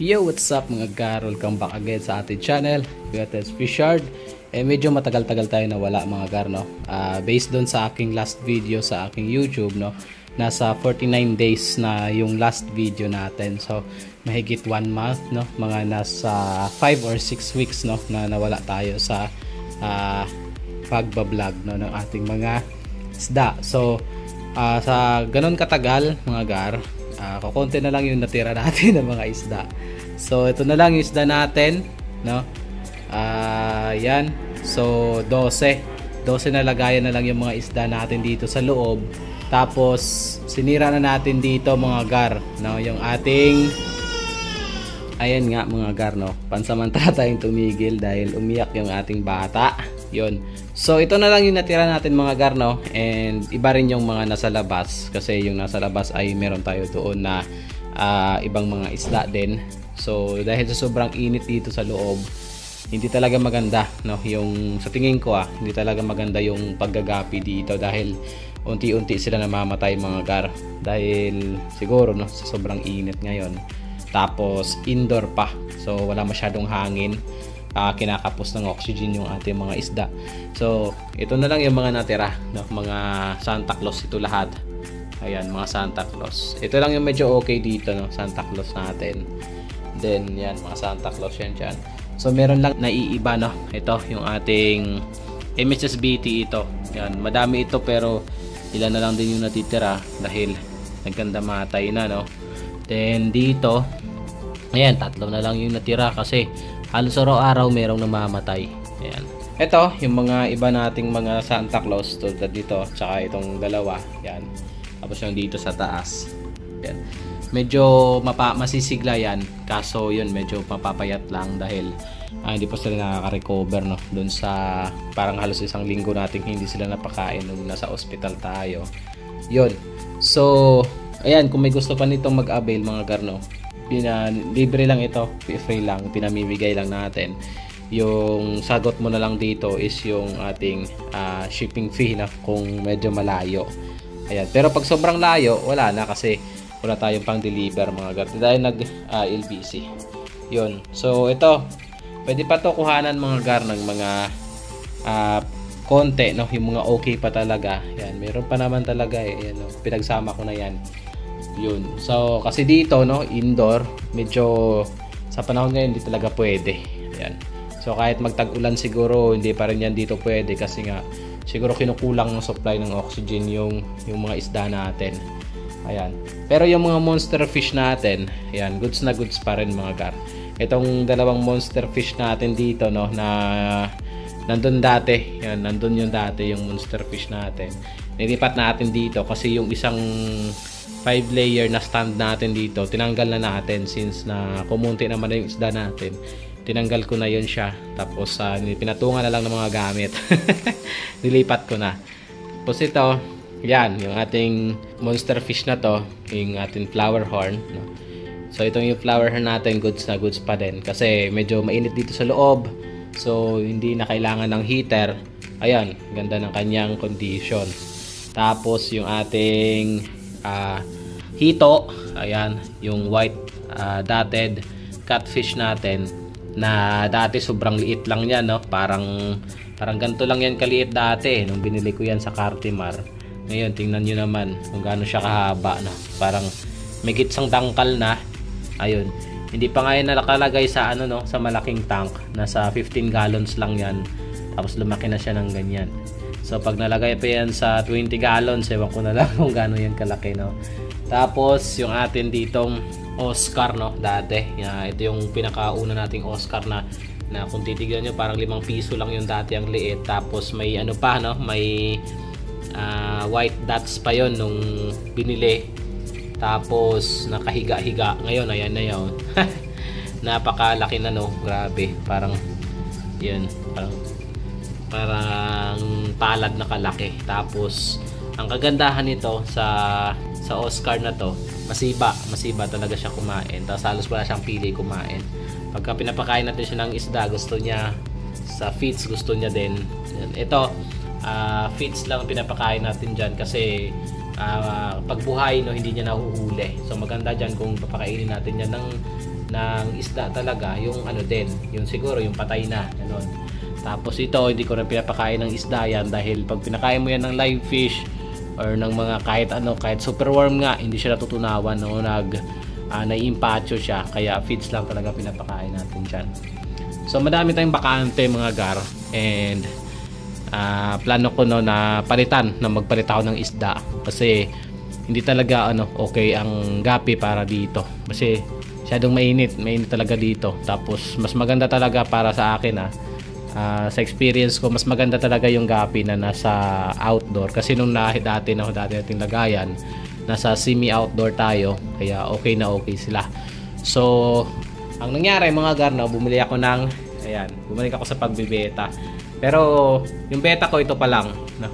Yo, what's up mga gar? Welcome back again sa ating channel, Gates Fishard. Medyo matagal-tagal tayo nawala mga gar, no? Based doon sa aking last video sa aking YouTube, no? Nasa 49 days na yung last video natin. So, mahigit 1 month, no? Mga nasa 5 or 6 weeks, no? Na nawala tayo sa pagbablog, no? Ng ating mga isda. So, sa ganon katagal mga gar, kukunti na lang yung natira natin ng mga isda. So ito na lang yung isda natin, no? Yan. So 12 na lagayan na lang yung mga isda natin dito sa loob. Tapos sinira na natin dito mga gar, no? Yung ating, ayan nga mga gar, no? Pansamantala tayong tumigil dahil umiyak yung ating bata. Yun. So ito na lang yung natira natin mga gar, no? And iba rin yung mga nasa labas, kasi yung nasa labas ay meron tayo doon na ibang mga isda din. So dahil sa sobrang init dito sa loob, hindi talaga maganda, no? Yung sa tingin ko hindi talaga maganda yung paggagapi dito dahil unti-unti sila namamatay mga gar, dahil siguro, no, sa sobrang init ngayon. Tapos indoor pa, so wala masyadong hangin. Kinakapos ng oxygen yung ating mga isda. So ito na lang yung mga natira, no? Mga Santa Claus ito lahat. Ayan, mga Santa Claus. Ito lang yung medyo okay dito, no? Santa Claus natin. Then yan, mga Santa Claus yan dyan. So meron lang naiiba, no? Ito yung ating MSSBT ito. Yan, madami ito pero ilan na lang din yung natitira dahil nagkanda matay na, no? Then dito, ayan, 3 na lang yung natira kasi halos araw-araw merong namamatay. Ayan. Ito, yung mga iba nating mga Santa Claus tulad dito, tsaka itong dalawa. Ayan. Tapos yung dito sa taas. Ayan. Medyo masisigla yan. Kaso yun, medyo mapapayat lang dahil hindi pa sila nakaka-recover, no? Doon sa parang halos 1 linggo nating hindi sila napakain nung nasa ospital tayo. Yun. So, ayan, kung may gusto pa nitong mag-avail mga garno, libre lang ito, free lang, pinamimigay lang natin. Yung sagot mo na lang dito is yung ating shipping fee na kung medyo malayo. Ayan. Pero pag sobrang layo, wala na kasi wala tayong pang deliver mga gar dahil nag LBC. Yun. So ito, pwede pa to kuhanan mga gar ng mga konti, no? Yung mga okay pa talaga. Yan, meron pa naman talaga Ayan, no? Pinagsama ko na yan. Yun. So kasi dito, no, indoor, medyo sa panahon ngayon hindi talaga pwede. Ayan. So kahit magtag-ulan siguro hindi pa rin yan dito pwede kasi nga siguro kinukulang ng supply ng oxygen yung mga isda natin. Ayan. Pero yung mga monster fish natin, ayan, goods na goods pa rin mga gar. Itong dalawang monster fish natin dito, no, na nandun dati. Yan, nandun yung dati yung monster fish natin. Nilipat natin dito kasi yung isang 5 layer na stand natin dito tinanggal na natin since na kumunti naman na yung isda natin. Tinanggal ko na yun siya, tapos pinatungan na lang ng mga gamit. Nilipat ko na. Tapos ito, yan, yung ating monster fish na to, yung ating flower horn, no? So itong yung flower horn natin, goods na goods pa din kasi medyo mainit dito sa loob, so hindi na kailangan ng heater. Ayan, ganda ng kanyang condition. Tapos yung ating hito, ayan, yung white dotted catfish natin na dati sobrang liit lang yan, no? Parang ganito lang yan kaliit dati nung binili ko yan sa Cartimar. Ngayon tingnan nyo naman kung gaano siya kahaba, no? Parang may gitsang dangkal na. Ayun, hindi pa nga yan nakalagay sa no, sa malaking tank. Nasa 15 gallons lang yan, tapos lumaki na siya ng ganyan. So pag nalagay pa yan sa 20 gallons, ewan ko na lang kung gaano yan kalaki, no? Tapos yung atin ditong Oscar, no, dati. Ito yung pinakauna nating Oscar na kung titignan nyo parang 5 piso lang yung dati ang liit. Tapos may ano pa, no, may white dots pa yon nung binili. Tapos nakahiga-higa. Ngayon, ayan na yun. Napakalaki na, no? Grabe. Parang yun, parang palad na kalaki. Tapos ang kagandahan nito sa Oscar na to, masiba talaga siya kumain. Tapos halos wala siyang pili kumain. Pagka pinapakain natin siya ng isda, gusto niya. Sa feeds, gusto niya din. Ito, feeds lang pinapakain natin dyan kasi pagbuhay, no, hindi niya nahuhuli. So maganda diyan kung papakainin natin yan ng isda talaga, yung ano din, yung siguro yung patay na ganun. Tapos ito, hindi ko rin pinapakain ng isda yan dahil pag pinakain mo yan ng live fish or ng mga kahit superworm nga, hindi siya natutunawan, no, naiimpacho siya, kaya feeds lang talaga pinapakain natin dyan. So madami tayong bakante mga gar, and plano ko, no, na magpalit ako ng isda kasi hindi talaga okay ang gapi para dito kasi masyadong mainit talaga dito. Tapos mas maganda talaga para sa akin sa experience ko, mas maganda talaga yung gapi na nasa outdoor kasi nung dati nating lagayan nasa semi-outdoor tayo, kaya okay na okay sila. So ang nangyari mga gar, no, bumalik ako sa pagbebeta. Pero yung beta ko ito pa lang, no?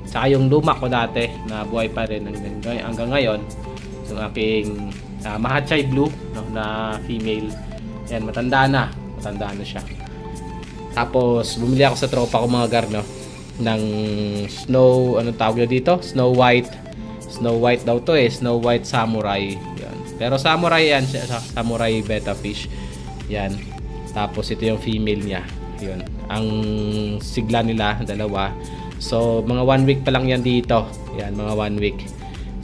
Saka yung luma ko dati na buhay pa rin hanggang ngayon, yung aking Mahachay Blue, no, na female. Yan, matanda na siya. Tapos bumili ako sa tropa ko mga gar, no, ng snow, anong tawag nyo dito? Snow White daw to Snow White Samurai. Yan. Pero Samurai yan, Samurai betta fish. Yan. Tapos ito yung female niya. Yun. Ang sigla nila, dalawa. So mga 1 week pa lang yan dito. Yan, mga 1 week.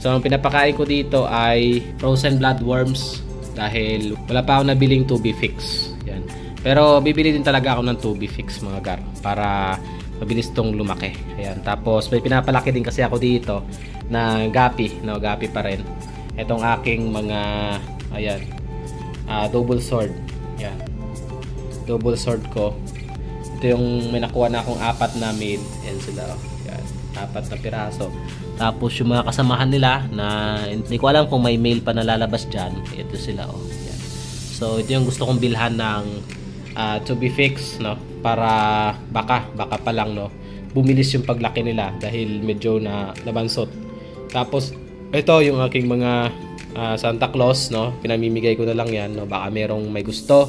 So ang pinapakain ko dito ay frozen bloodworms dahil wala pa ako nabiling 2B fix. Yan. Pero bibili din talaga ako ng 2B fix mga gar para mabilis tong lumaki. Ayan. Tapos may pinapalaki din kasi ako dito na gapi, no, gapi pa rin. Itong aking mga double sword. Yan. Double sword ko. Ito yung may nakuha na akong 4 na male. Yan sila. Yan. 4 na piraso. Tapos yung mga kasamahan nila na hindi ko alam kung may male pa na lalabas dyan. Ito sila. Yan. So ito yung gusto kong bilhan ng to be fixed, no, para baka pa lang, no, bumilis yung paglaki nila dahil medyo na nabansot. Tapos ito yung aking mga Santa Claus, no, pinamimigay ko na lang yan, no, baka merong may gusto.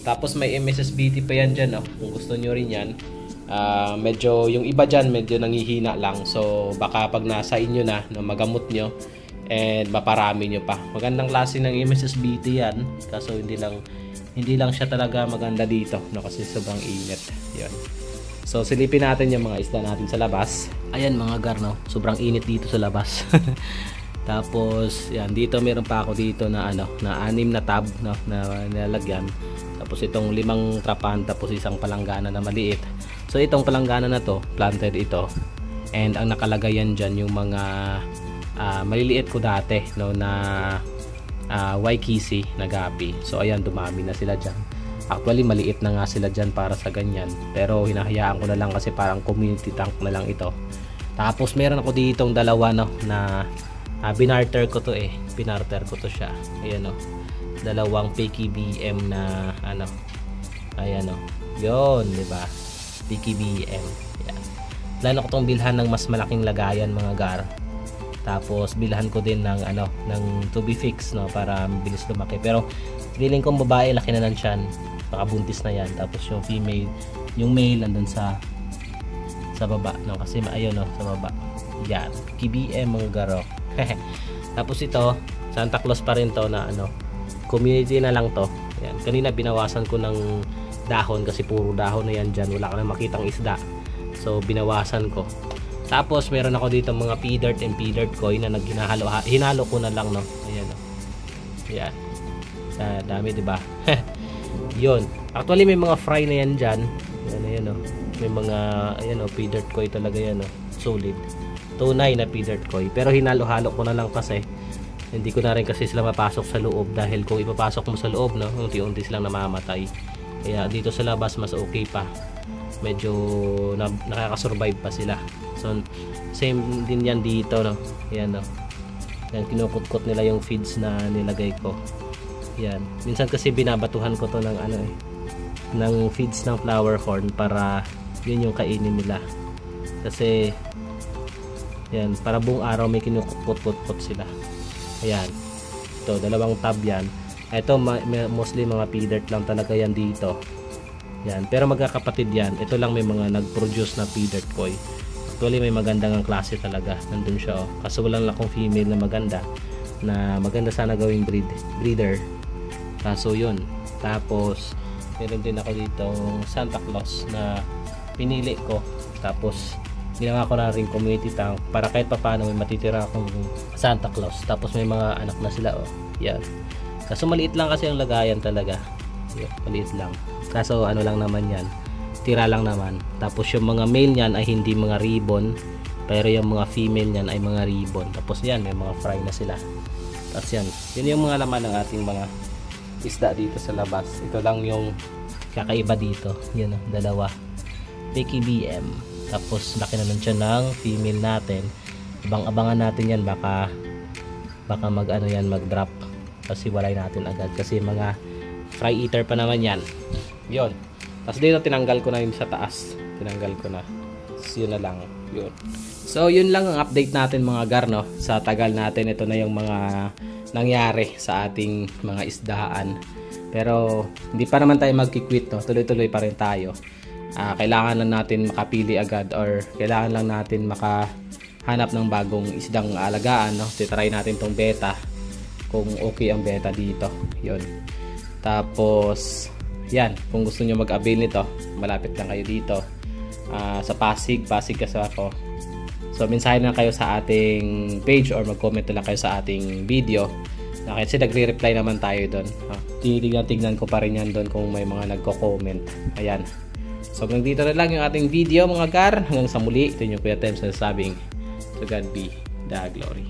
Tapos may MSSBT pa yan dyan, no, kung gusto nyo rin yan. Medyo yung iba dyan medyo nangihina lang, so baka pag nasa inyo na, no, magamot nyo and maparami nyo pa. Magandang klase ng MSSBT yan, kaso hindi lang siya talaga maganda dito, no, kasi sobrang init. Yun. So silipin natin yung mga isda natin sa labas. Ayan mga gar, no, sobrang init dito sa labas. Tapos yan, dito meron pa ako dito na na 6 na tab, no, na nilalagyan. Tapos itong 5 trapahan, tapos isang palanggana na maliit. So itong palanggana na to, planted ito. And ang nakalagay yan dyan yung mga maliliit ko dati, no, na Waikisi na gapi. So ayan, dumami na sila dyan. Actually maliit na nga sila dyan para sa ganyan, pero hinahayaan ko na lang kasi parang community tank na lang ito. Tapos meron ako ditong dalawa, no, na binarter ko to pinarter ko to siya. Ayan, no, dalawang PKBM na ayan, no, yun, diba, PKBM. Ayan. Plano ko tong bilhan ng mas malaking lagayan mga gar. Tapos bilhan ko din ng ng to be fixed, no, para mabilis lumaki. Pero feeling kong babae, laki na ng tiyan, pakabuntis na yan. Tapos yung female, yung male nandun sa baba, no, kasi ayun, no, sa baba. Yan, KBM mga garo. Tapos ito Santa Claus pa rin to na community na lang to. Yan, kanina binawasan ko ng dahon kasi puro dahon na yan dyan, wala ka na makitang isda, so binawasan ko. Tapos meron ako dito mga P-dirt and P-dirt koi na hinalo ko na lang, no. Ayan, no. Yan. Dami, diba? Yun. Actually may mga fry na yan dyan. Ayan, no. May mga, ayan, no, P-dirt koi talaga yan, no. Solid. Tunay na P-dirt koi. Pero hinalo-halo ko na lang kasi hindi ko na rin kasi sila mapasok sa loob, dahil kung ipapasok mo sa loob, no, unti-unti silang namamatay. Kaya dito sa labas mas okay pa. Medyo nakakasurvive pa sila. So same din yan dito, no. Ayan, no. Yan, kinukutkot nila yung feeds na nilagay ko. Yan. Minsan kasi binabatuhan ko to ng ng feeds ng flower horn para yun yung kainin nila. Kasi yan, para buong araw may kinukutkot sila. Ayan. Ito, dalawang tab yan. Ito mostly mga P-dirt lang talaga yan dito. Yan, pero magkakapatid yan. Ito lang may mga nag-produce na P-dirt koi. Actually, may magandang ang klase talaga. Nandun siya, oh. Kaso walang lakong female na maganda sana gawing breeder. Kaso yun. Tapos meron din ako dito Santa Claus na pinili ko. Tapos ginawa ko na rin community tank para kahit papaano may matitira akong Santa Claus. Tapos may mga anak na sila, oh. Yan. Kaso maliit lang kasi ang lagayan talaga. Yan, maliit lang. Kaso ano lang naman yan, tira lang naman. Tapos yung mga male niyan ay hindi mga ribbon, pero yung mga female niyan ay mga ribbon. Tapos yan, may mga fry na sila. Tapos yan, yun yung mga laman ng ating mga isda dito sa labas. Ito lang yung kakaiba dito. Yan, dalawa. Becky BM. Tapos laki na nun siya ng female natin. Abang-abangan natin yan, baka mag ano yan, mag drop. Kasi walay natin agad kasi mga fry eater pa naman yan. Yun. Tapos dito tinanggal ko na yung sa taas. Tinanggal ko na. So, yun na lang. Yun. So yun lang ang update natin mga gar, no? Sa tagal natin, ito na yung mga nangyari sa ating mga isdaan. Pero hindi pa naman tayo magki-quit, no? Tuloy-tuloy pa rin tayo. Kailangan lang natin makapili agad or kailangan lang natin makahanap ng bagong isdang alagaan, no? Titry natin tong beta kung okay ang beta dito. Yun. Tapos yan, kung gusto nyo mag-avail nito, malapit lang kayo dito sa Pasig kasi ako. So mensahe na kayo sa ating page or mag-comment na lang kayo sa ating video. Kasi nagre-reply naman tayo doon. Tignan ko pa rin yan doon kung may mga nagko-comment. Ayan. So hanggang dito na lang yung ating video mga gar. Hanggang sa muli, ito yung Kuya Tems na sabing to God be the glory.